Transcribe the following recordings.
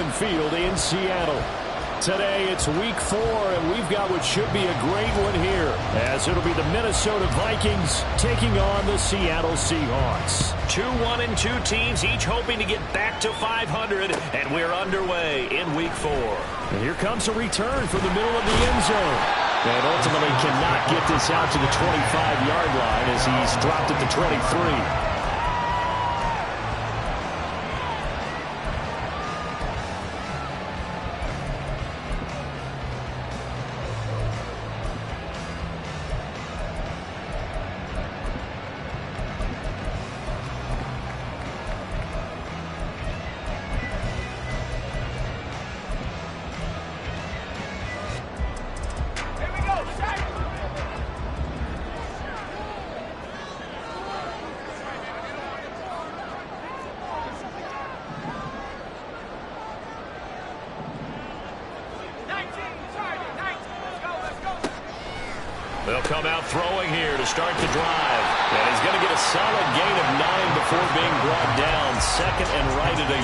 Citizen Field in Seattle. Today, it's week 4, and we've got what should be a great one here, as it'll be the Minnesota Vikings taking on the Seattle Seahawks. 2-1-2 teams, each hoping to get back to 500, and we're underway in week 4. And here comes a return from the middle of the end zone. And ultimately cannot get this out to the 25-yard line as he's dropped at the 23. They'll come out throwing here to start the drive. And he's going to get a solid gain of 9 before being brought down. Second and right at a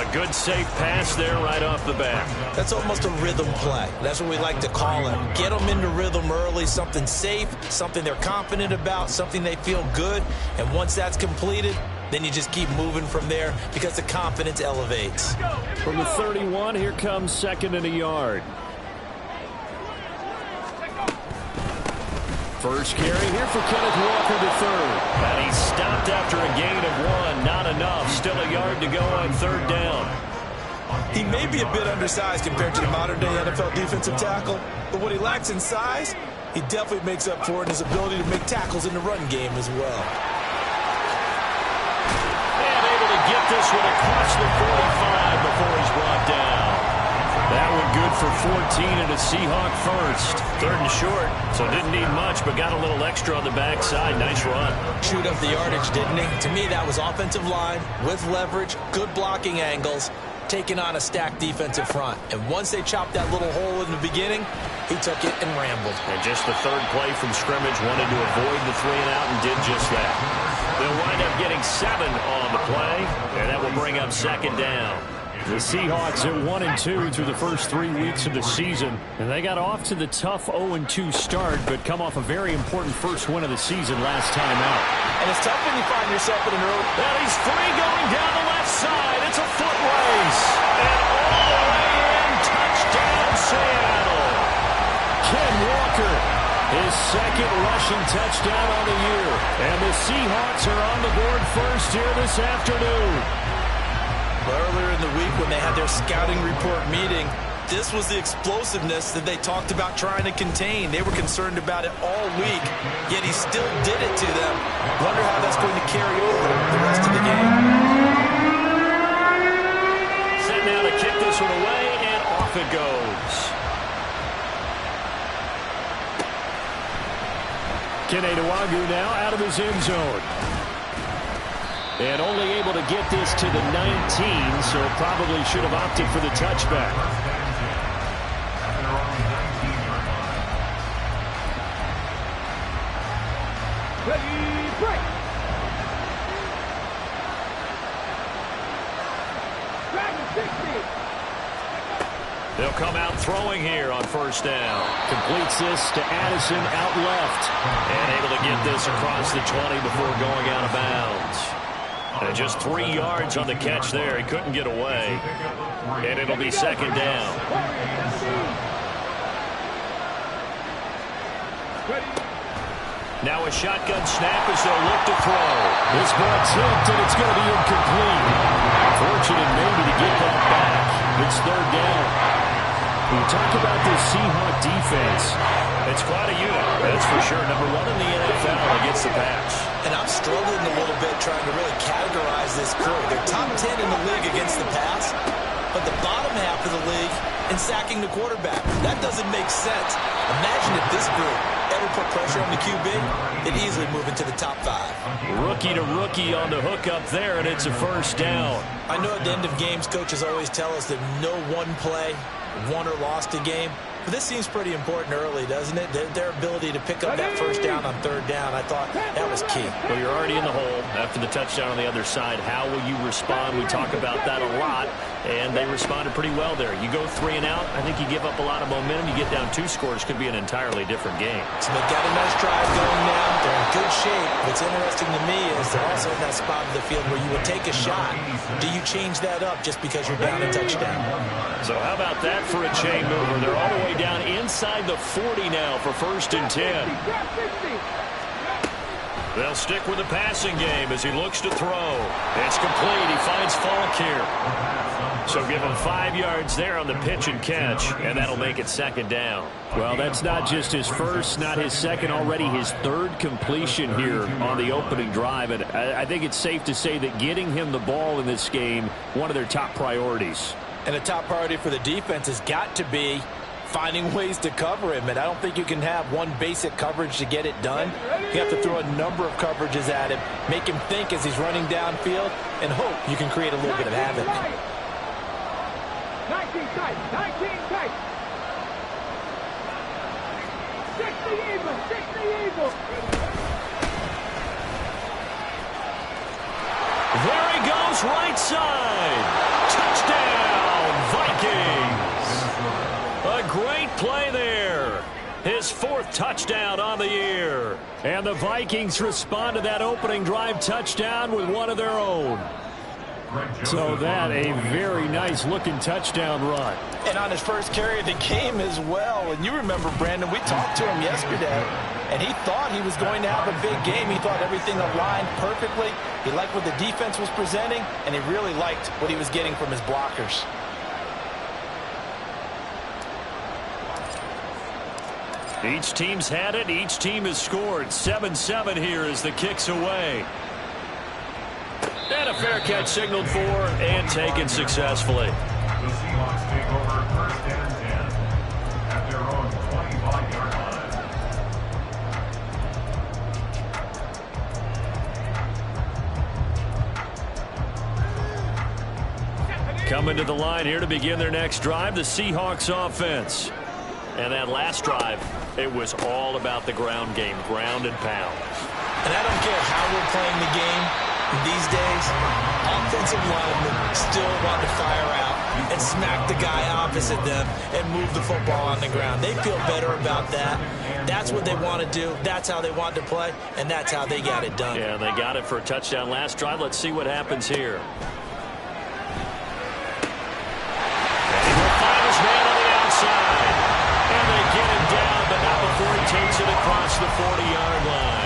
yard. A good safe pass there right off the bat. That's almost a rhythm play. That's what we like to call it. Get them into rhythm early, something safe, something they're confident about, something they feel good. And once that's completed, then you just keep moving from there because the confidence elevates. From the 31, here comes second and a yard. First carry here for Kenneth Walker III. And he's stopped after a gain of 1. Not enough. Still a yard to go on third down. He may be a bit undersized compared to the modern-day NFL defensive tackle, but what he lacks in size, he definitely makes up for it in his ability to make tackles in the run game as well. And able to get this one across the 45 before he's brought down. That one good for 14 and a Seahawk first. Third and short, so didn't need much, but got a little extra on the backside. Nice run. Chewed up the yardage, didn't he? To me, that was offensive line with leverage, good blocking angles, taking on a stacked defensive front. And once they chopped that little hole in the beginning, he took it and rambled. And just the third play from scrimmage, wanted to avoid the 3 and out and did just that. They'll wind up getting 7 on the play, and that will bring up second down. The Seahawks at 1-2 through the first 3 weeks of the season. And they got off to the tough 0-2 start, but come off a very important first win of the season last time out. And it's tough when you find yourself in an early... And he's free going down the left side. It's a foot race. And all the way in. Touchdown, Seattle. Ken Walker, his second rushing touchdown on the year. And the Seahawks are on the board first here this afternoon. Earlier in the week when they had their scouting report meeting, this was the explosiveness that they talked about trying to contain. They were concerned about it all week, yet he still did it to them. Wonder how that's going to carry over the rest of the game. Set now to kick this one away, and off it goes. Kene Nwangwu now out of his end zone. And only able to get this to the 19, so probably should have opted for the touchback. Ready, break. They'll come out throwing here on first down. Completes this to Addison out left. And able to get this across the 20 before going out of bounds. And just 3 yards on the catch there. He couldn't get away. And it'll be second down. Now a shotgun snap as they'll look to throw. This ball tipped, and it's going to be incomplete. Fortunate maybe to get that back. It's third down. We talk about this Seahawk defense. It's quite a unit, that's for sure. Number 1 in the NFL against the pass. And I'm struggling a little bit trying to really categorize this crew. They're top 10 in the league against the pass, but the bottom half of the league in sacking the quarterback. That doesn't make sense. Imagine if this group ever put pressure on the QB, they'd easily move into the top 5. Rookie to rookie on the hook up there, and it's a first down. I know at the end of games, coaches always tell us that no one play won or lost a game, But this seems pretty important early, doesn't it? Their ability to pick up that first down on third down, I thought that was key. Well, you're already in the hole after the touchdown on the other side. How will you respond? We talk about that a lot, and they responded pretty well there. You go 3 and out, I think you give up a lot of momentum. You get down 2 scores, could be an entirely different game. So they've got a nice drive going now. They're in good shape. What's interesting to me is they're also in that spot of the field where you would take a shot. Do you change that up just because you're down a touchdown? So how about that for a chain mover? They're all the way down inside the 40 now for 1st and 10. They'll stick with the passing game as he looks to throw. It's complete. He finds Falk here. So give him 5 yards there on the pitch and catch, and that'll make it 2nd down. Well, that's not just his first, not his second, already his 3rd completion here on the opening drive. And I think it's safe to say that getting him the ball in this game, one of their top priorities. And a top priority for the defense has got to be finding ways to cover him. And I don't think you can have one basic coverage to get it done. You have to throw a number of coverages at him, make him think as he's running downfield, and hope you can create a little bit of havoc. 19 tight, 19 tight. 60 even, 60 even. There he goes, right side. Touchdown, Vikings. A great play there. His 4th touchdown on the year. And the Vikings respond to that opening drive touchdown with one of their own. So that a very nice looking touchdown run. And on his first carry of the game as well. And you remember, Brandon, we talked to him yesterday, and he thought he was going to have a big game. He thought everything aligned perfectly. He liked what the defense was presenting, and he really liked what he was getting from his blockers. Each team's had it. Each team has scored. 7-7 here as the kick's away. And a fair catch signaled for and taken successfully. The Seahawks take over 1st and 10 at their own 25-yard line. Coming to the line here to begin their next drive, the Seahawks offense. And that last drive, it was all about the ground game, ground and pound. And I don't care how we're playing the game these days, offensive linemen still want to fire out and smack the guy opposite them and move the football on the ground. They feel better about that. That's what they want to do. That's how they want to play, and that's how they got it done. Yeah, they got it for a touchdown last drive. Let's see what happens here. And he will find his man on the outside. And they get him down, but not before he takes it across the 40-yard line.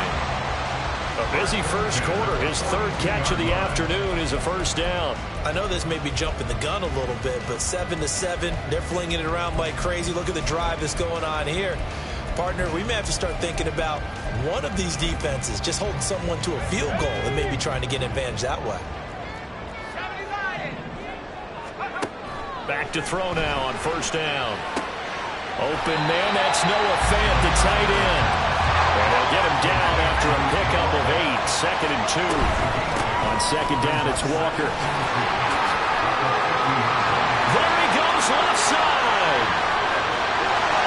A busy first quarter. His 3rd catch of the afternoon is a 1st down. I know this may be jumping the gun a little bit, but 7-7, they're flinging it around like crazy. Look at the drive that's going on here. Partner, we may have to start thinking about one of these defenses just holding someone to a field goal and maybe trying to get advantage that way. Back to throw now on 1st down. Open man, that's Noah Fant, the tight end. And they'll get him down after a pickup of 8. 2nd and 2. On 2nd down, it's Walker. There he goes, left side.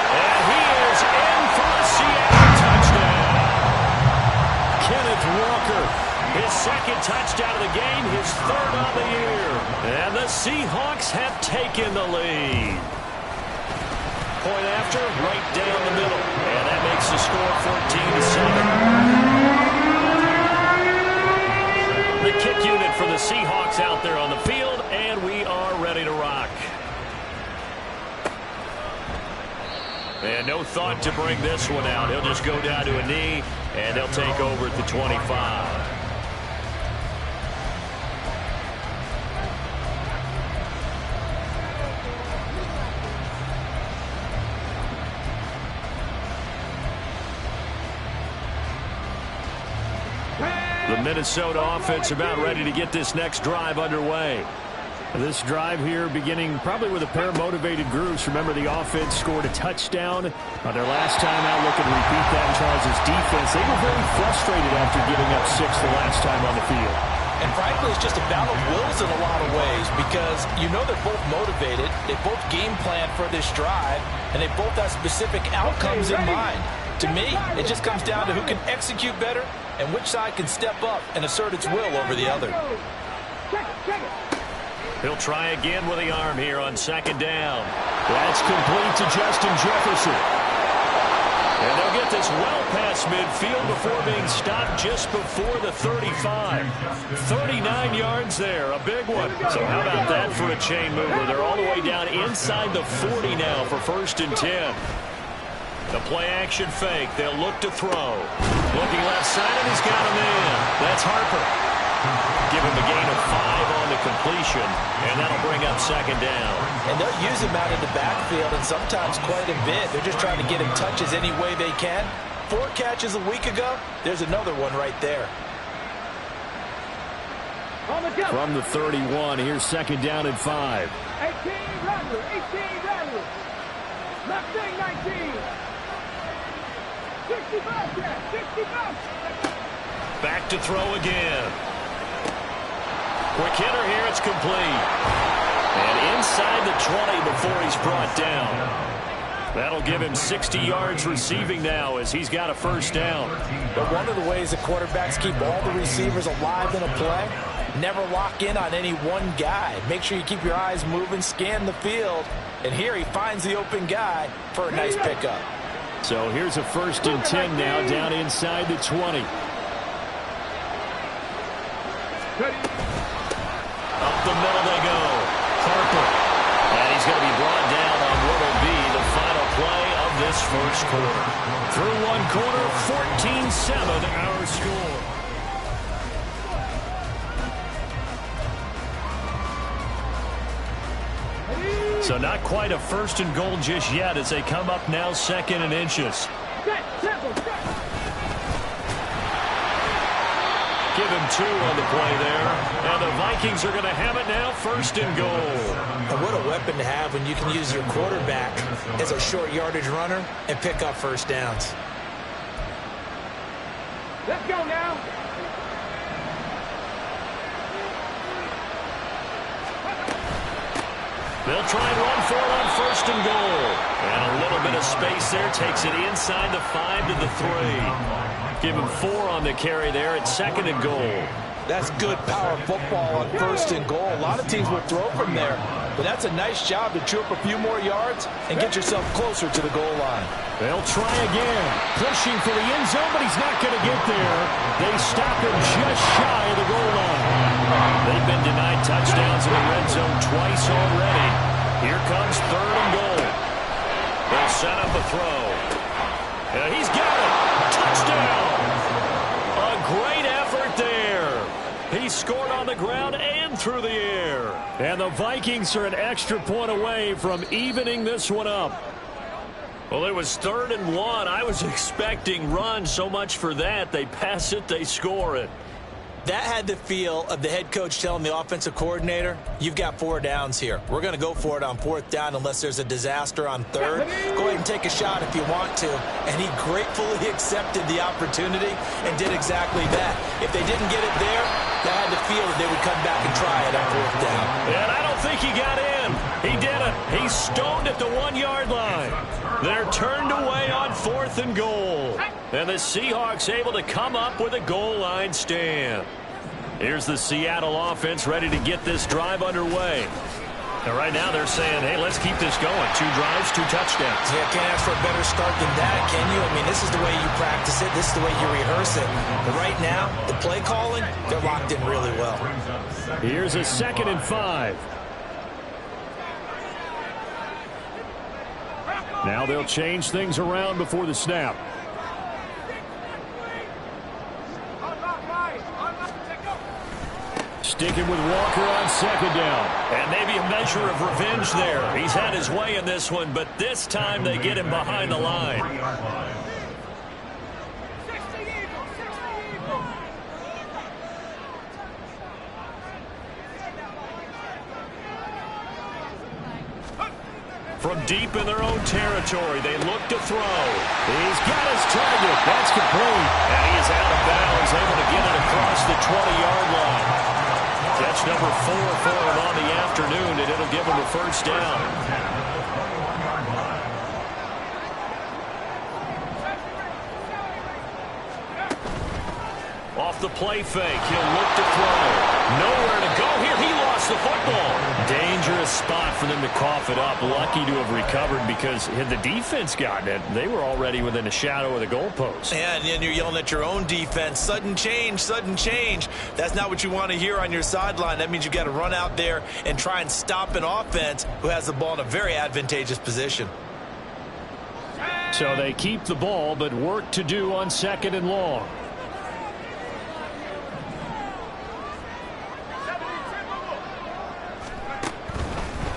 And he is in for a Seattle touchdown. Kenneth Walker. His 2nd touchdown of the game, his 3rd on the year. And the Seahawks have taken the lead. Point after, right down the middle. And that makes the score 14-7. The kick unit for the Seahawks out there on the field, and we are ready to rock. And no thought to bring this one out. He'll just go down to a knee, and they'll take over at the 25. The Minnesota offense about ready to get this next drive underway. This drive here beginning probably with a pair of motivated groups. Remember, the offense scored a touchdown on their last time out. Looking to repeat that in Charles' defense. They were very frustrated after giving up 6 the last time on the field. And frankly, it's just a battle of wills in a lot of ways because you know they're both motivated, they both game plan for this drive, and they both have specific outcomes in mind. To me, it just comes down to who can execute better and which side can step up and assert its will over the other. He'll try again with the arm here on second down. That's complete to Justin Jefferson. And they'll get this well past midfield before being stopped just before the 35. 39 yards there, a big one. So how about that for a chain mover? They're all the way down inside the 40 now for 1st and 10. The play action fake. They'll look to throw. Looking left side, and he's got him in. That's Harper. Give him a gain of 5 on the completion, and that'll bring up second down. And they'll use him out in the backfield, and sometimes quite a bit. They're just trying to get him touches any way they can. 4 catches a week ago. There's another one right there. From the 31, here's second down and 5. 18 Rattler, 18 Rattler. Left wing 19. 65, yeah, 65. Back to throw again. Quick hitter here, it's complete. And inside the 20 before he's brought down. That'll give him 60 yards receiving now as he's got a 1st down. But one of the ways the quarterbacks keep all the receivers alive in a play, never lock in on any one guy. Make sure you keep your eyes moving, scan the field. And here he finds the open guy for a nice pickup. So here's a 1st and 10 now down inside the 20. Up the middle they go. Harper. And he's going to be brought down on what will be the final play of this 1st quarter. Through 1 quarter, 14-7 our score. So not quite a 1st and goal just yet as they come up now 2nd and inches. Give him 2 on the play there. And the Vikings are going to have it now 1st and goal. And what a weapon to have when you can use your quarterback as a short yardage runner and pick up 1st downs. Let's go now. They'll try and run for it on 1st and goal. And a little bit of space there takes it inside the 5 to the 3. Give him 4 on the carry there at 2nd and goal. That's good power football on 1st and goal. A lot of teams will throw from there. But that's a nice job to chew up a few more yards and get yourself closer to the goal line. They'll try again. Pushing for the end zone, but he's not going to get there. They stop him just shy of the goal line. They've been denied touchdowns in the red zone twice already. Here comes 3rd and goal. They'll set up a throw. And he's got it. Touchdown. A great effort there. He scored on the ground and through the air. And the Vikings are an extra point away from evening this one up. Well, it was 3rd and 1. I was expecting run. So much for that. They pass it, they score it. That had the feel of the head coach telling the offensive coordinator, you've got 4 downs here. We're going to go for it on 4th down unless there's a disaster on 3rd. Go ahead and take a shot if you want to. And he gratefully accepted the opportunity and did exactly that. If they didn't get it there, that had the feel that they would come back and try it on 4th down. And I don't think he got in. He didn't. He's stoned at the 1-yard line. They're turned away on 4th and goal. And the Seahawks able to come up with a goal line stand. Here's the Seattle offense ready to get this drive underway. And right now they're saying, hey, let's keep this going. 2 drives, 2 touchdowns. Yeah, can't ask for a better start than that, can you? I mean, this is the way you practice it. This is the way you rehearse it. But right now, the play calling, they're locked in really well. Here's a 2nd and 5. Now they'll change things around before the snap. Sticking with Walker on 2nd down. And maybe a measure of revenge there. He's had his way in this one, but this time they get him behind the line. From deep in their own territory, they look to throw. He's got his target. That's complete. And he is out of bounds, able to get it across the 20-yard line. That's number 4 for him on the afternoon, and it'll give him a first down. Off the play fake, he'll look to throw. Nowhere to go here. He lost the football. Dangerous spot for them to cough it up. Lucky to have recovered because had the defense gotten it, they were already within a shadow of the goalpost. And you're yelling at your own defense. Sudden change, sudden change. That's not what you want to hear on your sideline. That means you got to run out there and try and stop an offense who has the ball in a very advantageous position. So they keep the ball, but work to do on 2nd and long.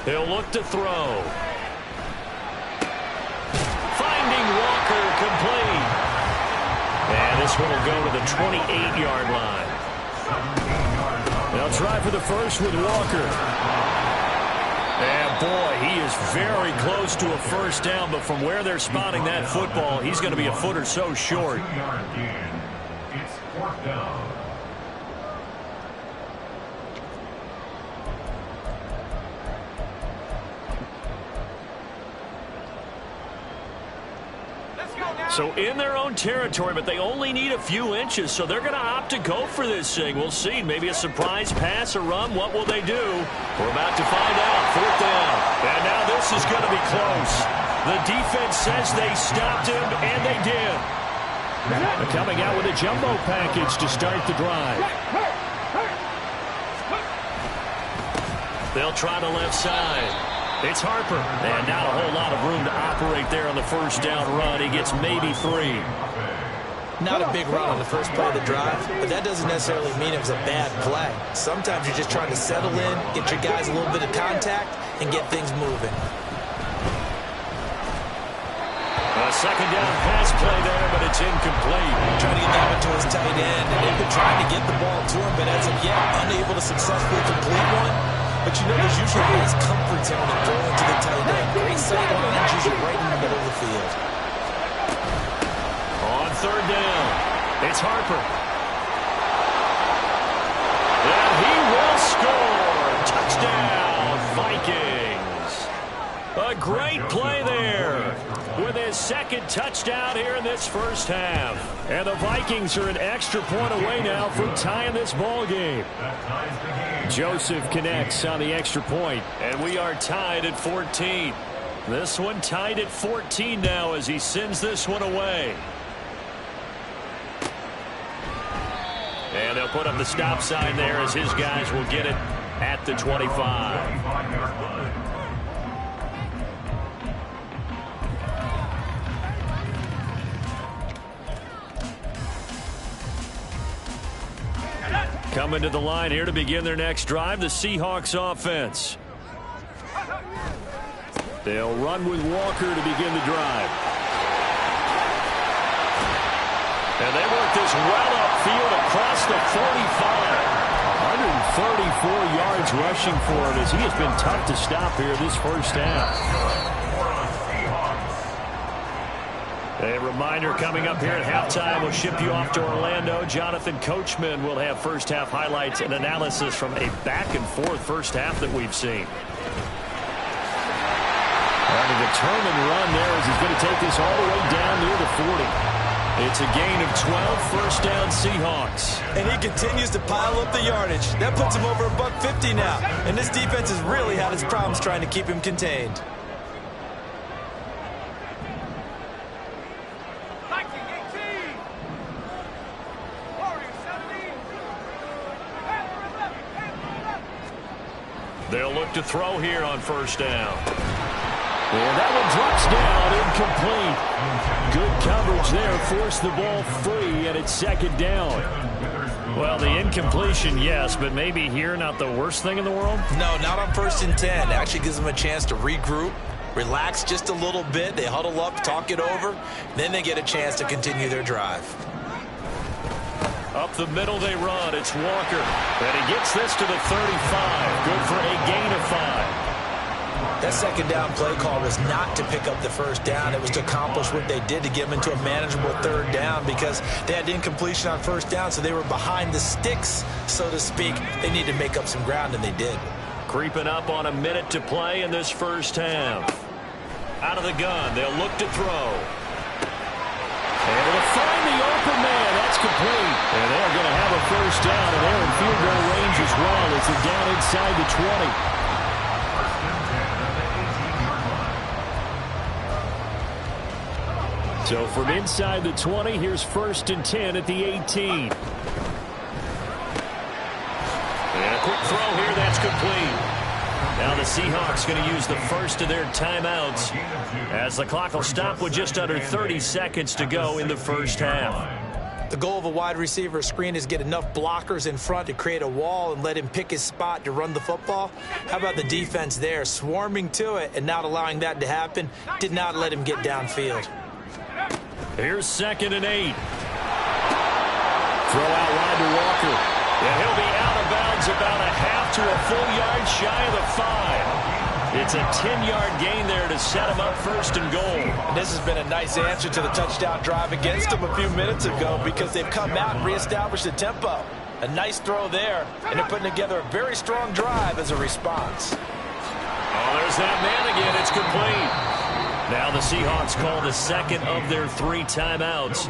He'll look to throw. Finding Walker complete. And this one will go to the 28-yard line. They'll try for the first with Walker. And boy, he is very close to a first down, but from where they're spotting that football, he's going to be a foot or so short. It's 4th down. So in their own territory, but they only need a few inches, so they're going to opt to go for this thing. We'll see. Maybe a surprise pass or run. What will they do? We're about to find out. 4th down. And now this is going to be close. The defense says they stopped him, and they did. They're coming out with a jumbo package to start the drive. They'll try the left side. It's Harper, and not a whole lot of room to operate there on the first down run. He gets maybe 3. Not a big run on the first play of the drive, but that doesn't necessarily mean it was a bad play. Sometimes you're just trying to settle in, get your guys a little bit of contact, and get things moving. A second down pass play there, but it's incomplete. Trying to get that one to his tight end, and they've been trying to get the ball to him, but as of yet, unable to successfully complete one. But you know there's usually a nice comfort zone in throwing to the tight end. Great sight line, and usually right in the middle of the field. On 3rd down, it's Harper. And he will score. Touchdown, Vikings. A great play there with his 2nd touchdown here in this first half. And the Vikings are an extra point away now from tying this ball game. Joseph connects on the extra point, and we are tied at 14. This one tied at 14 now as he sends this one away. And they'll put up the stop sign there as his guys will get it at the 25. Coming to the line here to begin their next drive, the Seahawks offense. They'll run with Walker to begin the drive. And they work this well upfield across the 45. 134 yards rushing for him as he has been tough to stop here this first half. A reminder coming up here at halftime, we'll ship you off to Orlando. Jonathan Coachman will have first half highlights and analysis from a back-and-forth first half that we've seen. And a determined run there as he's going to take this all the way down near the 40. It's a gain of 12, first down Seahawks. And he continues to pile up the yardage. That puts him over $150 now. And this defense has really had its problems trying to keep him contained. They'll look to throw here on first down. And that one drops down, incomplete. Good coverage there, forced the ball free, and it's 2nd down. Well, the incompletion, yes, but maybe here not the worst thing in the world? No, not on 1st and 10. It actually gives them a chance to regroup, relax just a little bit. They huddle up, talk it over, then they get a chance to continue their drive. Up the middle they run. It's Walker. And he gets this to the 35. Good for a gain of 5. That second down play call was not to pick up the first down. It was to accomplish what they did, to get them into a manageable third down, because they had incompletion on first down, so they were behind the sticks, so to speak. They needed to make up some ground, and they did. Creeping up on a minute to play in this first half. Out of the gun, they'll look to throw. Able to find the open man. That's complete. And they're going to have a first down, and they're in field goal range as well. It's down inside the 20. So from inside the 20, here's 1st and 10 at the 18. And a quick throw here, that's complete. Now the Seahawks going to use the first of their timeouts as the clock will stop with just under 30 seconds to go in the first half. The goal of a wide receiver screen is get enough blockers in front to create a wall and let him pick his spot to run the football. How about the defense there, swarming to it and not allowing that to happen? Did not let him get downfield. Here's 2nd and 8. Throw out wide to Walker. And he'll be out of bounds about a half to a full yard shy of the 5. It's a 10-yard gain there to set him up 1st and goal. And this has been a nice answer to the touchdown drive against them a few minutes ago, because they've come out and reestablished the tempo. A nice throw there, and they're putting together a very strong drive as a response. Oh, there's that man again. It's complete. Now the Seahawks call the second of their 3 timeouts.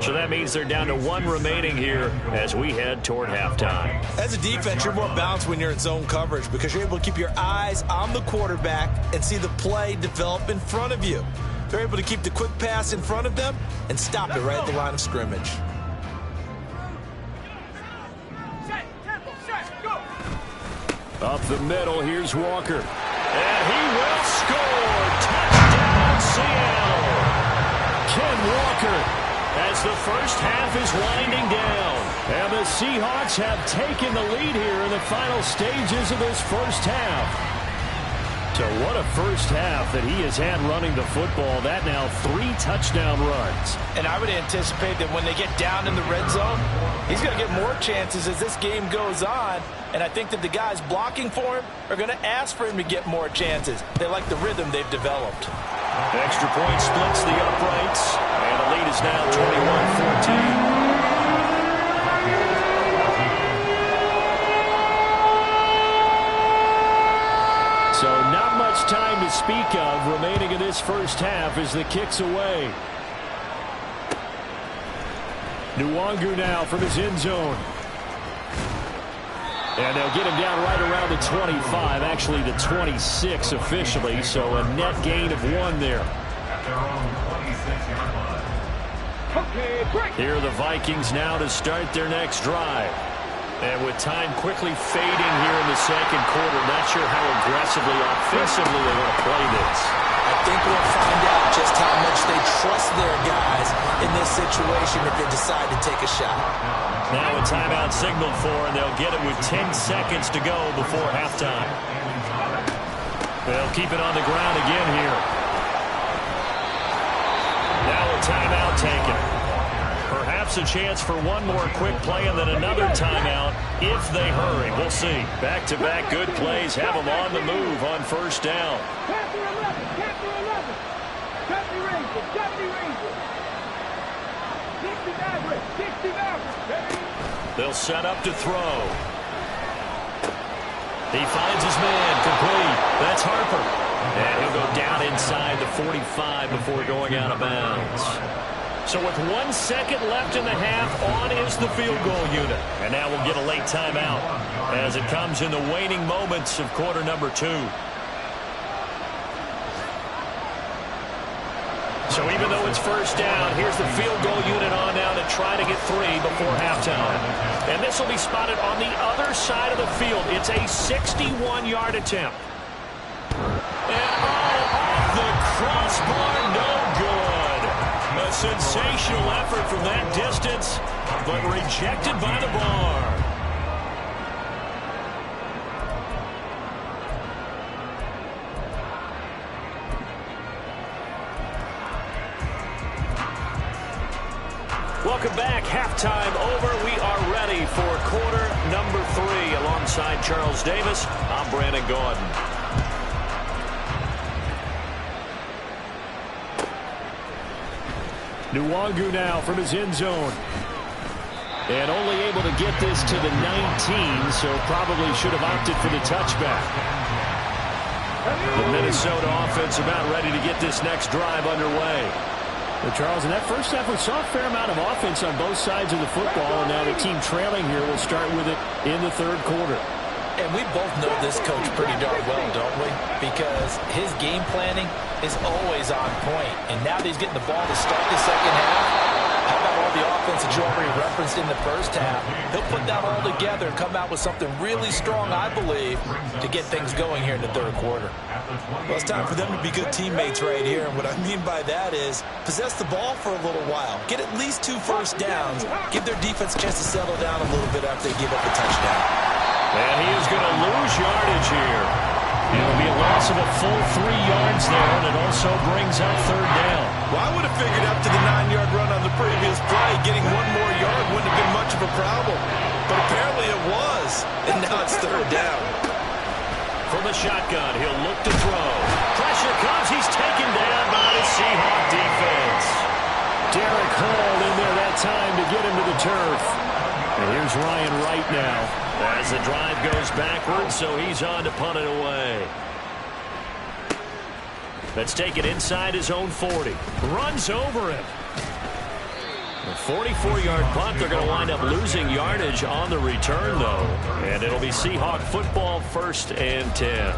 So that means they're down to 1 remaining here as we head toward halftime. As a defense, you're more balanced when you're in zone coverage, because you're able to keep your eyes on the quarterback and see the play develop in front of you. They're able to keep the quick pass in front of them and stop it right at the line of scrimmage. Up the middle, here's Walker. And he will score. Touchdown, Seattle. Ken Walker. As the first half is winding down. And the Seahawks have taken the lead here in the final stages of this first half. So what a first half that he has had running the football. That now 3 touchdown runs. And I would anticipate that when they get down in the red zone, he's going to get more chances as this game goes on. And I think that the guys blocking for him are going to ask for him to get more chances. They like the rhythm they've developed. Extra point splits the uprights. And the lead is now 21-14. So not much time to speak of remaining in this first half as the kick's away. Nwangu now from his end zone. And they'll get him down right around the 25, actually the 26 officially, so a net gain of 1 there. Here are the Vikings now to start their next drive. And with time quickly fading here in the second quarter, not sure how aggressively, offensively they want to play this. I think we'll find out just how much they trust their guys in this situation if they decide to take a shot. Now a timeout signaled for, and they'll get it with 10 seconds to go before halftime. They'll keep it on the ground again here. Now a timeout taken. Perhaps a chance for one more quick play and then another timeout if they hurry. We'll see. Back-to-back good plays have them on the move on first down. They'll set up to throw. He finds his man, complete. That's Harper. And he'll go down inside the 45 before going out of bounds. So with 1 second left in the half, on is the field goal unit. And now we'll get a late timeout as it comes in the waning moments of quarter number 2. So even though it's first down, here's the field goal unit on now to try to get 3 before halftime. And this will be spotted on the other side of the field. It's a 61-yard attempt. And off the crossbar, no good. A sensational effort from that distance, but rejected by the bar. Welcome back. Halftime over. We are ready for quarter number 3. Alongside Charles Davis, I'm Brandon Gaudin. Nwangu now from his end zone. And only able to get this to the 19, so probably should have opted for the touchback. The Minnesota offense about ready to get this next drive underway. Well, Charles, in that first half, we saw a fair amount of offense on both sides of the football, and now the team trailing here will start with it in the third quarter. And we both know this coach pretty darn well, don't we? Because his game planning is always on point. And now that he's getting the ball to start the second half, how about all the offense that you already referenced in the first half? He'll put that all together and come out with something really strong, I believe, to get things going here in the third quarter. Well, it's time for them to be good teammates right here. And what I mean by that is possess the ball for a little while. Get at least 2 first downs. Give their defense a chance to settle down a little bit after they give up a touchdown. And he is going to lose yardage here. It'll be a loss of a full 3 yards there, and it also brings up third down. Well, I would have figured after the 9-yard run on the previous play, getting 1 more yard wouldn't have been much of a problem. But apparently it was, and now it's third down. From the shotgun, he'll look to throw. Pressure comes. He's taken down by the Seahawk defense. Derek Hall in there that time to get him to the turf. And here's Ryan Wright now. As the drive goes backwards, so he's on to punt it away. Let's take it inside his own 40. Runs over him. A 44-yard punt. They're going to wind up losing yardage on the return, though. And it'll be Seahawk football, 1st and 10.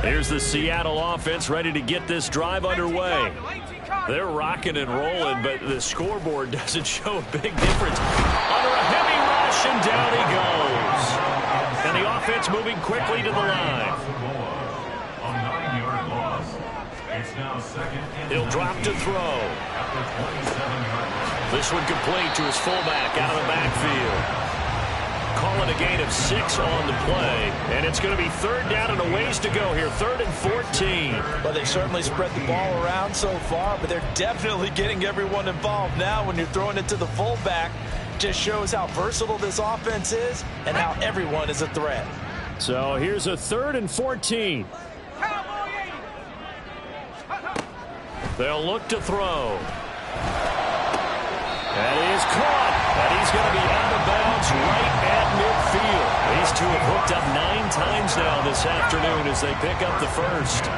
Here's the Seattle offense ready to get this drive underway. They're rocking and rolling, but the scoreboard doesn't show a big difference. Under a heavy rush, and down he goes. And the offense moving quickly to the line. He'll drop to throw. This one complete to his fullback out of the backfield. Call it a gain of 6 on the play. And it's going to be third down and a ways to go here. 3rd and 14. Well, they've certainly spread the ball around so far, but they're definitely getting everyone involved now when you're throwing it to the fullback. Just shows how versatile this offense is and how everyone is a threat. So here's a 3rd and 14. They'll look to throw. That is caught. And he's going to be out of bounds right at midfield. These two have hooked up 9 times now this afternoon as they pick up the first.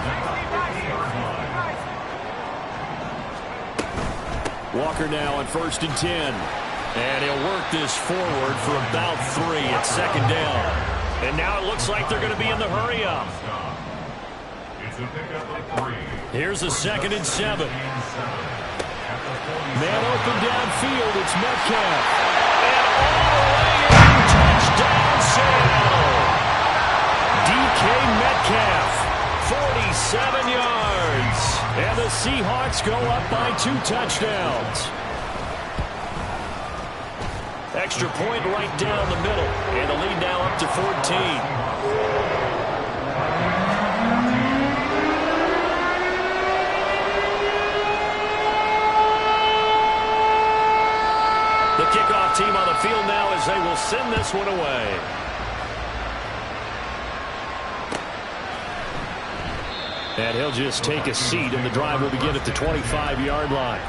Walker now on 1st and 10. And he'll work this forward for about 3 at 2nd down. And now it looks like they're going to be in the hurry-up. Here's a 2nd and 7. Man open downfield, it's Metcalf. And all the way in, touchdown Seattle. DK Metcalf. 47 yards. And the Seahawks go up by 2 touchdowns. Extra point right down the middle. And the lead now up to 14. The kickoff team on the field now as they will send this one away. And he'll just take a seat, and the drive will begin at the 25-yard line.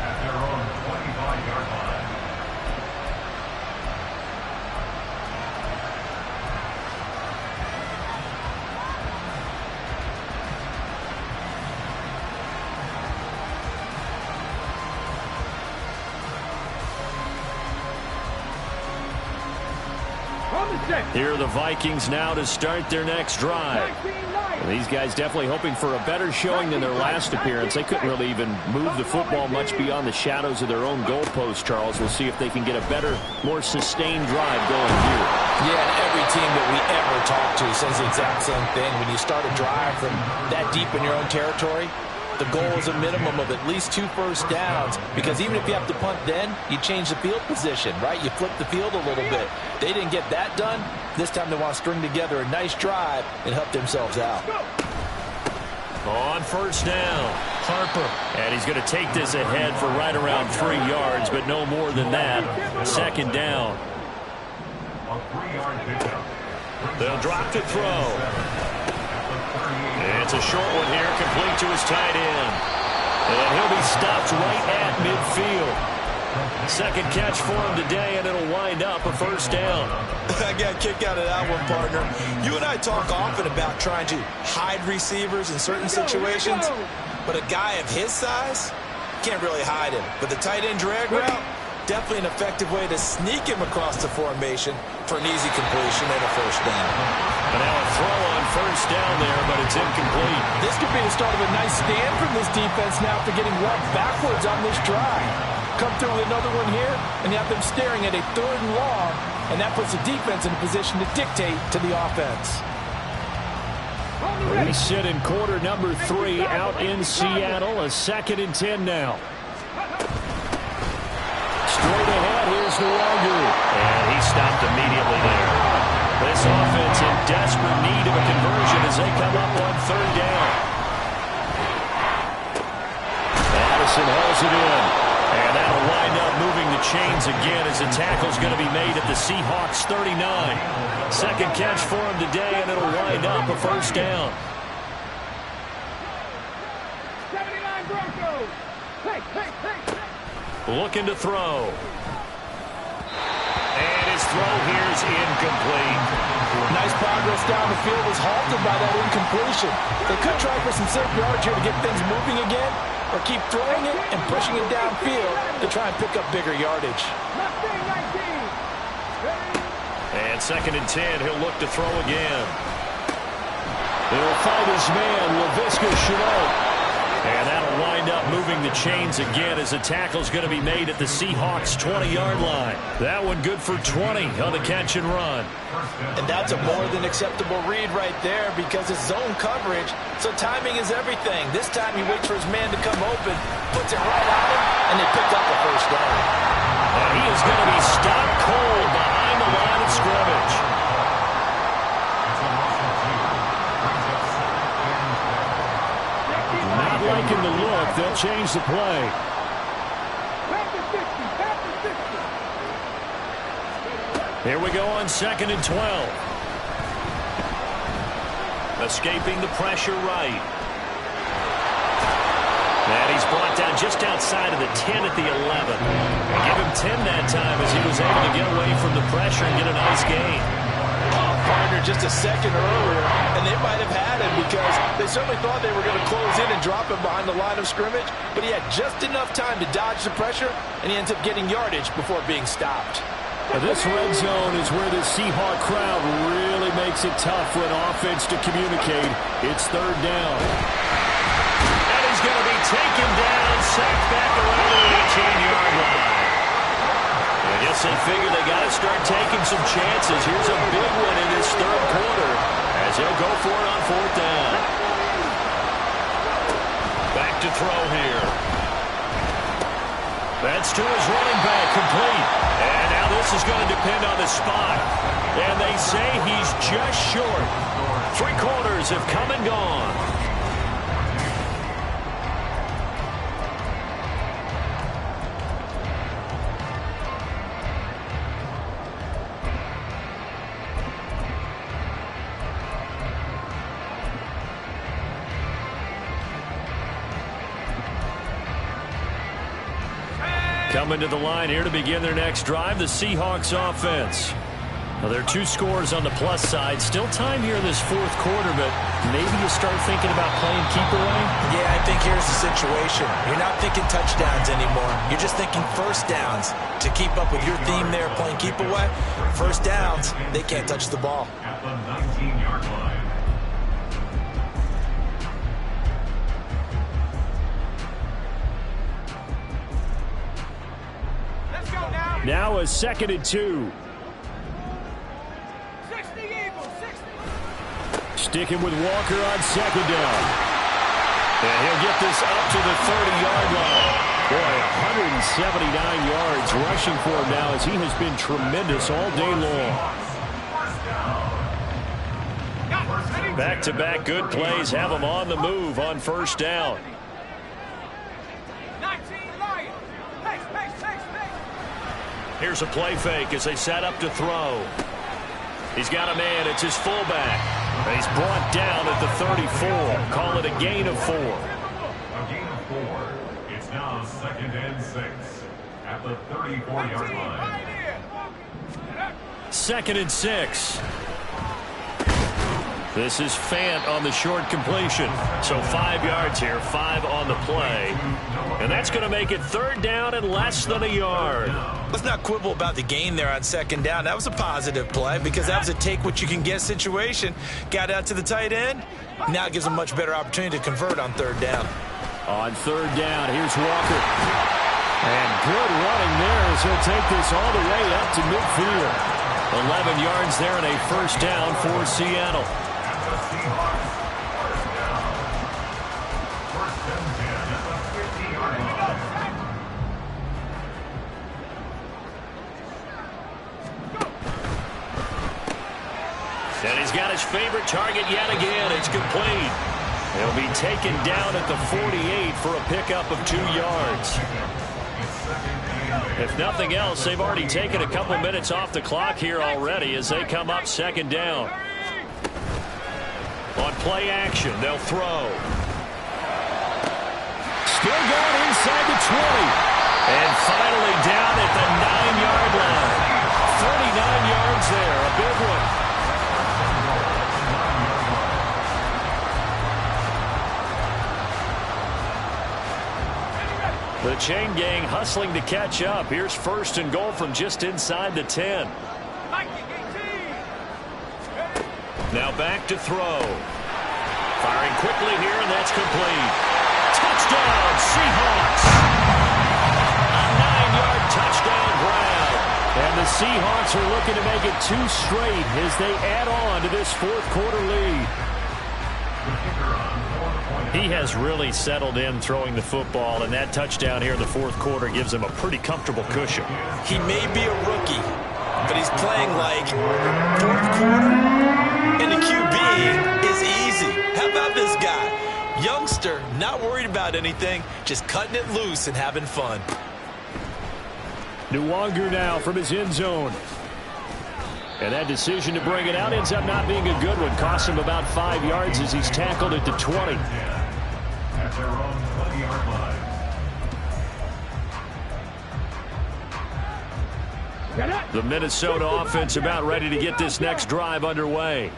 Here are the Vikings now to start their next drive. And these guys definitely hoping for a better showing than their last appearance. They couldn't really even move the football much beyond the shadows of their own goalpost, Charles. We'll see if they can get a better, more sustained drive going here. Yeah, and every team that we ever talk to says the exact same thing. When you start a drive from that deep in your own territory, the goal is a minimum of at least 2 first downs, because even if you have to punt then, you change the field position, right? You flip the field a little bit. They didn't get that done. This time they want to string together a nice drive and help themselves out. On 1st down, Harper. And he's going to take this ahead for right around 3 yards, but no more than that. 2nd down. A 3-yard pickup. They'll drop to throw. It's a short one here, complete to his tight end. And he'll be stopped right at midfield. Second catch for him today, and it'll wind up a first down. I got a kick out of that one, partner. You and I talk often about trying to hide receivers in certain situations, but a guy of his size can't really hide him. But the tight end drag route, definitely an effective way to sneak him across the formation for an easy completion and a first down. And now a throw on first down there, but it's incomplete. This could be the start of a nice stand from this defense now after getting rubbed backwards on this drive. Come through with another one here, and you have them staring at a 3rd and long, and that puts the defense in a position to dictate to the offense. We sit in quarter number 3 out in Seattle. A 2nd and 10 now. Straight ahead, here's Nwogu. And he stopped immediately there. This offense in desperate need of a conversion as they come up on 3rd down. Madison hauls it in. And that'll wind up moving the chains again as the tackle's going to be made at the Seahawks 39. Second catch for him today, and it'll wind up a first down. 79 Broncos. Looking to throw. And his throw here is incomplete. Nice progress down the field was halted by that incompletion. They could try for some safe yards here to get things moving again, or keep throwing it and pushing it downfield to try and pick up bigger yardage. And 2nd and 10, he'll look to throw again. He'll find his man, Laviska Shenault. And that'll wind up moving the chains again as the tackle's going to be made at the Seahawks 20-yard line. That one good for 20 on the catch and run. And that's a more than acceptable read right there because it's zone coverage, so timing is everything. This time he waits for his man to come open, puts it right on him, and they pick up the first down. And he is going to be stopped cold behind the line of scrimmage. Not liking the look. They'll change the play. Here we go on 2nd and 12. Escaping the pressure right. And he's brought down just outside of the 10 at the 11. And give him 10 that time as he was able to get away from the pressure and get a nice gain. Oh, partner, just a second earlier, and they might have had him because they certainly thought they were going to close in and drop him behind the line of scrimmage, but he had just enough time to dodge the pressure, and he ends up getting yardage before being stopped. This red zone is where the Seahawk crowd really makes it tough for an offense to communicate. It's 3rd down. And he's going to be taken down, sacked back around the 18-yard line. I guess they figure they got to start taking some chances. Here's a big one in this 3rd quarter as he'll go for it on 4th down. Back to throw here. That's to his running back, complete. And now this is going to depend on the spot. And they say he's just short. 3 quarters have come and gone. Coming to the line here to begin their next drive, the Seahawks offense. Now, there are 2 scores on the plus side. Still time here in this 4th quarter, but maybe you start thinking about playing keep away? Yeah, I think here's the situation. You're not thinking touchdowns anymore. You're just thinking first downs. To keep up with your theme there, playing keep away, first downs, they can't touch the ball. At the 19-yard line. Now a 2nd and 2. 60 Eagles, 60. Sticking with Walker on 2nd down. And he'll get this up to the 30-yard line. Boy, 179 yards rushing for him now as he has been tremendous all day long. Back-to-back good plays have him on the move on 1st down. 19 Lions. Pace, pace, pace, pace. Here's a play fake as they set up to throw. He's got a man. It's his fullback. He's brought down at the 34. Call it a gain of 4. A gain of 4. It's now 2nd and 6 at the 34-yard line. 2nd and 6. This is Fant on the short completion. So 5 yards here, 5 on the play. And that's going to make it 3rd down and less than a yard. Let's not quibble about the gain there on 2nd down. That was a positive play because that was a take-what-you-can-get situation. Got out to the tight end. Now it gives him a much better opportunity to convert on 3rd down. On 3rd down, here's Walker. And good running there as he'll take this all the way up to midfield. 11 yards there and a 1st down for Seattle. And he's got his favorite target yet again. It's complete. He'll be taken down at the 48 for a pickup of 2 yards. If nothing else, they've already taken a couple minutes off the clock here already as they come up 2nd down. On play action, they'll throw. Still going inside the 20. And finally down at the 9-yard line. 39 yards there, a big one. The chain gang hustling to catch up. Here's 1st and goal from just inside the 10. Now back to throw. Firing quickly here, and that's complete. Touchdown, Seahawks. A 9-yard touchdown grab. And the Seahawks are looking to make it 2 straight as they add on to this 4th quarter lead. He has really settled in throwing the football, and that touchdown here in the 4th quarter gives him a pretty comfortable cushion. He may be a rookie, but he's playing like 4th quarter, and the QB is easy. How about this guy? Youngster, not worried about anything, just cutting it loose and having fun. Nwangu now from his end zone. And that decision to bring it out ends up not being a good one. Costs him about 5 yards as he's tackled at the 20. At their own 20-yard line. The Minnesota offense about ready to get this next drive underway.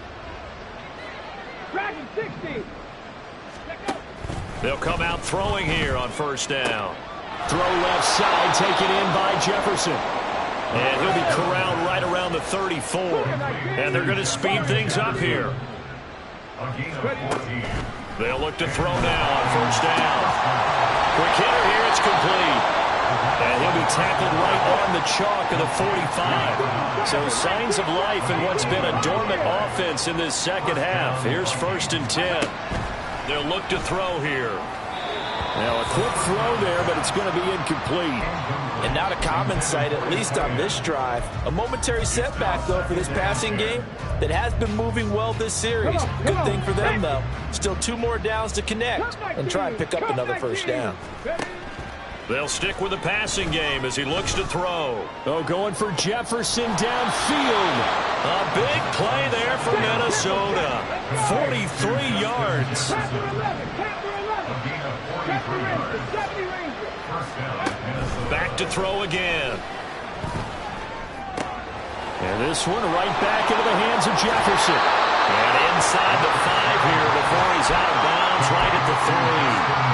Dragon 60. They'll come out throwing here on 1st down. Throw left side, taken in by Jefferson. And he'll be corralled right around the 34. And they're going to speed things up here. A gain of 14. They'll look to throw now on 1st down. Quick hitter here, it's complete. And he'll be tackled right on the chalk of the 45. So signs of life in what's been a dormant offense in this 2nd half. Here's 1st and 10. They'll look to throw here. Now a quick throw there, but it's going to be incomplete. And not a common sight, at least on this drive. A momentary setback, though, for this passing game that has been moving well this series. Good thing for them, though. Still 2 more downs to connect and try and pick up another 1st down. They'll stick with the passing game as he looks to throw. Oh, going for Jefferson downfield. A big play there for Minnesota. 43 yards. Back to throw again. And this one right back into the hands of Jefferson. And inside the 5 here before he's out of bounds right at the 3.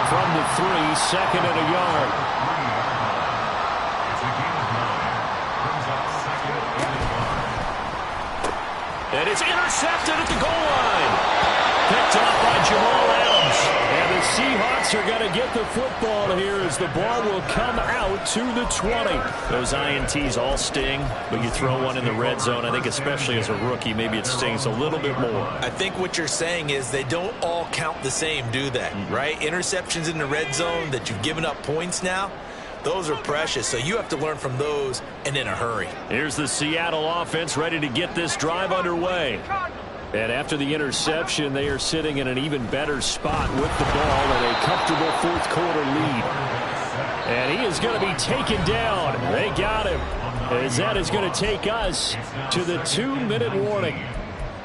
From the 3, 2nd and a yard. And it's intercepted at the goal line. Picked up by Jamal Adams. And the Seahawks are going to get the football here as the ball will come out to the 20. Those INTs all sting, but you throw one in the red zone, I think especially as a rookie, maybe it stings a little bit more. I think what you're saying is they don't all count the same, do they? Right? Interceptions in the red zone that you've given up points now, those are precious. So you have to learn from those and in a hurry. Here's the Seattle offense ready to get this drive underway. And after the interception, they are sitting in an even better spot with the ball and a comfortable 4th quarter lead. And he is going to be taken down. They got him. As that is going to take us to the 2-minute warning.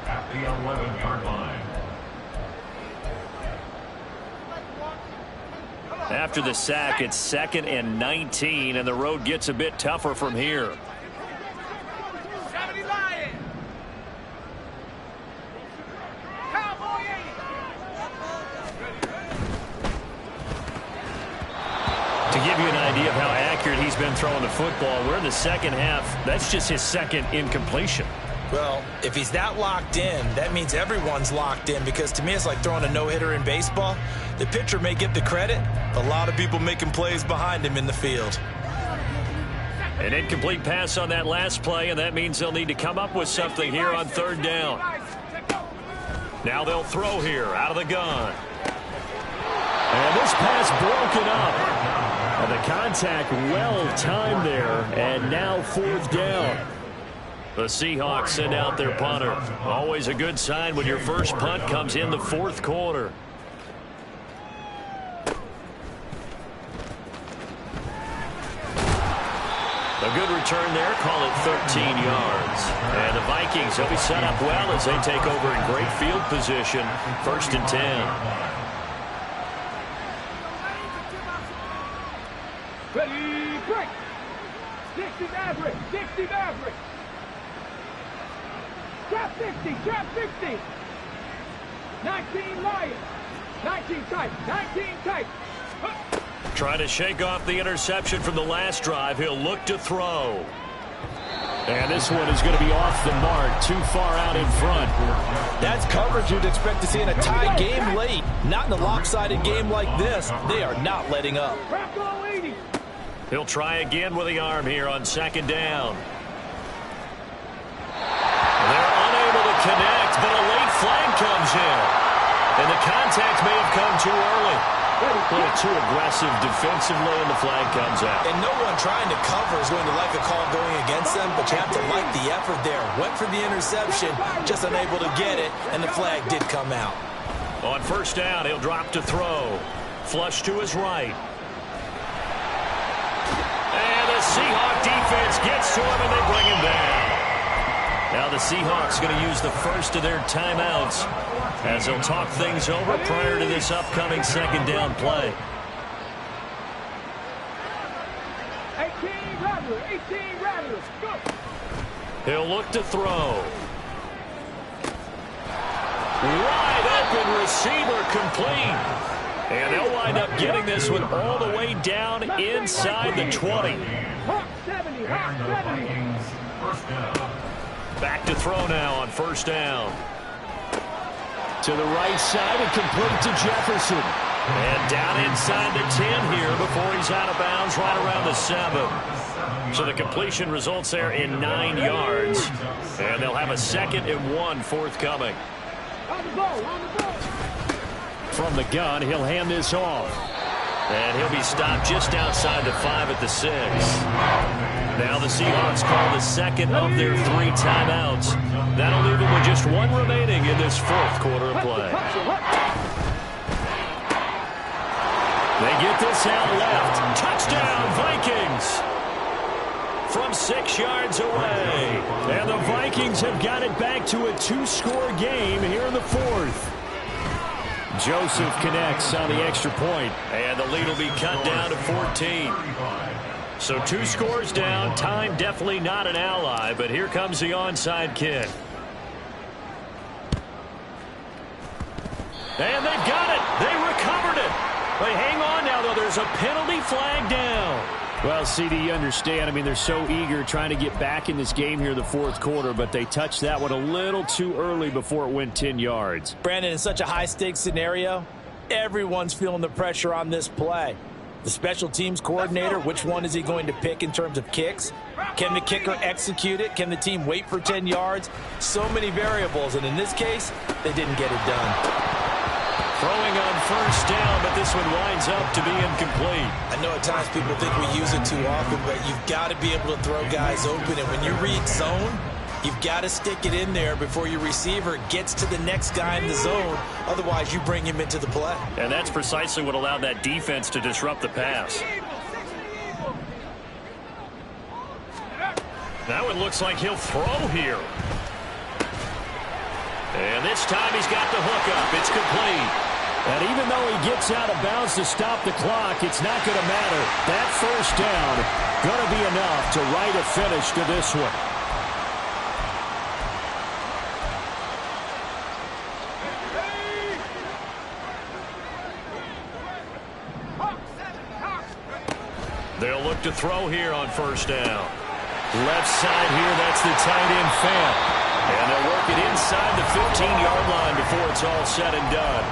At the 11-yard line. After the sack, it's 2nd and 19, and the road gets a bit tougher from here. To give you an idea of how accurate he's been throwing the football, we're in the second half. That's just his second incompletion. Well, if he's that locked in, that means everyone's locked in, because to me it's like throwing a no-hitter in baseball. The pitcher may get the credit, but a lot of people making plays behind him in the field. An incomplete pass on that last play, and that means they'll need to come up with something here on 3rd down. Now they'll throw here out of the gun. And this pass broken up. And the contact well timed there, and now 4th down. The Seahawks send out their punter. Always a good sign when your first punt comes in the 4th quarter. A good return there, call it 13 yards. And the Vikings will be set up well as they take over in great field position. 1st and 10. Ready, break. 60 Maverick, 60 Maverick. Trap 60, trap 60. 19 Lions, 19 tight, 19 tight. Trying to shake off the interception from the last drive. He'll look to throw. And this one is going to be off the mark, too far out in front. That's coverage you'd expect to see in a tie game late. Not in a lopsided game like this. They are not letting up. He'll try again with the arm here on 2nd down. They're unable to connect, but a late flag comes in. And the contact may have come too early. A little too aggressive defensively, and the flag comes out. And no one trying to cover is going to like a call going against them, but you have to like the effort there. Went for the interception, just unable to get it, and the flag did come out. On 1st down, he'll drop to throw. Flush to his right. And the Seahawk defense gets to him, and they bring him down. Now the Seahawks going to use the first of their timeouts as they'll talk things over prior to this upcoming 2nd down play. 18 Rattlers, 18 Rattlers, go! He'll look to throw. Wide open receiver complete. And they'll wind up getting this one all the way down inside the 20. Hawk 70, Hawk 70. Back to throw now on 1st down. To the right side and complete to Jefferson. And down inside the 10 here before he's out of bounds right around the 7. So the completion results there in 9 yards. And they'll have a 2nd and 1 forthcoming. On the ball, on the ball. From the gun, he'll hand this off. And he'll be stopped just outside the 5 at the 6. Now the Seahawks call the 2nd of their 3 timeouts. That'll leave them with just 1 remaining in this 4th quarter of play. They get this out left. Touchdown, Vikings! From 6 yards away. And the Vikings have got it back to a 2-score game here in the 4th. Joseph connects on the extra point. And the lead will be cut down to 14. So 2 scores down. Time definitely not an ally, but here comes the onside kick. And they've got it. They recovered it. They hang on now, though. There's a penalty flag down. Well, CD, you understand. I mean, they're so eager trying to get back in this game here in the 4th quarter, but they touched that one a little too early before it went 10 yards. Brandon, in such a high-stakes scenario, everyone's feeling the pressure on this play. The special teams coordinator, which one is he going to pick in terms of kicks? Can the kicker execute it? Can the team wait for 10 yards? So many variables, and in this case, they didn't get it done. Throwing on 1st down, but this one winds up to be incomplete. I know at times people think we use it too often, but you've got to be able to throw guys open, and when you read zone, you've got to stick it in there before your receiver gets to the next guy in the zone. Otherwise, you bring him into the play. And that's precisely what allowed that defense to disrupt the pass. Now it looks like he'll throw here. And this time he's got the hookup. It's complete. And even though he gets out of bounds to stop the clock, it's not going to matter. That first down going to be enough to write a finish to this one. They'll look to throw here on first down. Left side here, that's the tight end Fant. And they'll work it inside the 15-yard line before it's all said and done.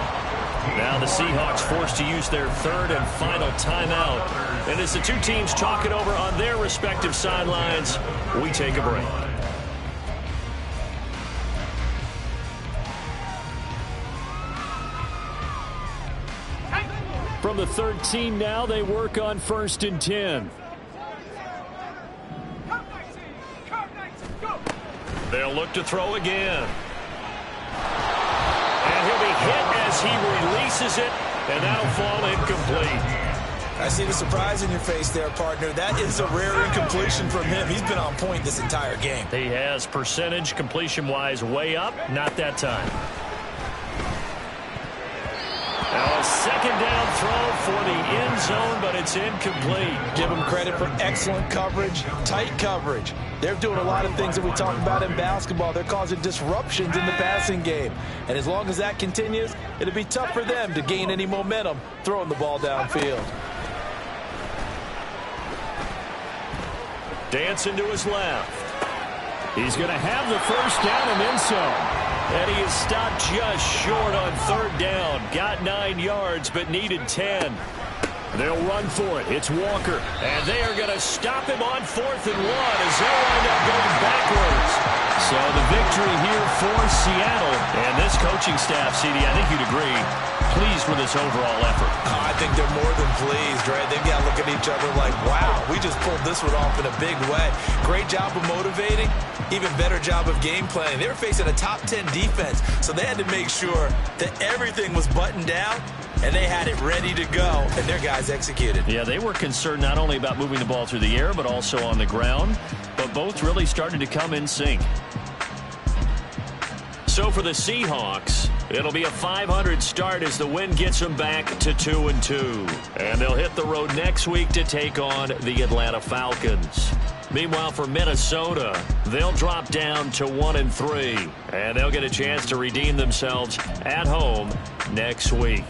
Now the Seahawks forced to use their third and final timeout. And as the two teams talk it over on their respective sidelines, we take a break. From the 13 now, they work on 1st and 10. They'll look to throw again. And he'll be hit as he releases it, and that'll fall incomplete. I see the surprise in your face there, partner. That is a rare incompletion from him. He's been on point this entire game. He has percentage completion-wise way up, not that time. Now a second down throw for the end zone, but it's incomplete. Give them credit for excellent coverage, tight coverage. They're doing a lot of things that we talk about in basketball. They're causing disruptions in the passing game. And as long as that continues, it'll be tough for them to gain any momentum throwing the ball downfield. Dancing to his left. He's going to have the first down and then some. And he is stopped just short on third down. Got 9 yards, but needed 10. They'll run for it. It's Walker. And they are going to stop him on 4th and 1 as they'll wind up going backwards. So the victory here for Seattle. And this coaching staff, CD, I think you'd agree, pleased with this overall effort. I think they're more than pleased, right? They've got to look at each other like, wow, we just pulled this one off in a big way. Great job of motivating. Even better job of game planning. They were facing a top 10 defense, so they had to make sure that everything was buttoned down, and they had it ready to go, and their guys executed. Yeah, they were concerned not only about moving the ball through the air, but also on the ground, but both really started to come in sync. So for the Seahawks, it'll be a 500 start as the win gets them back to 2-2. And they'll hit the road next week to take on the Atlanta Falcons. Meanwhile, for Minnesota, they'll drop down to 1-3. And they'll get a chance to redeem themselves at home next week.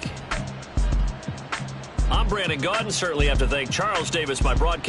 I'm Brandon Gaudin. Certainly have to thank Charles Davis, my broadcast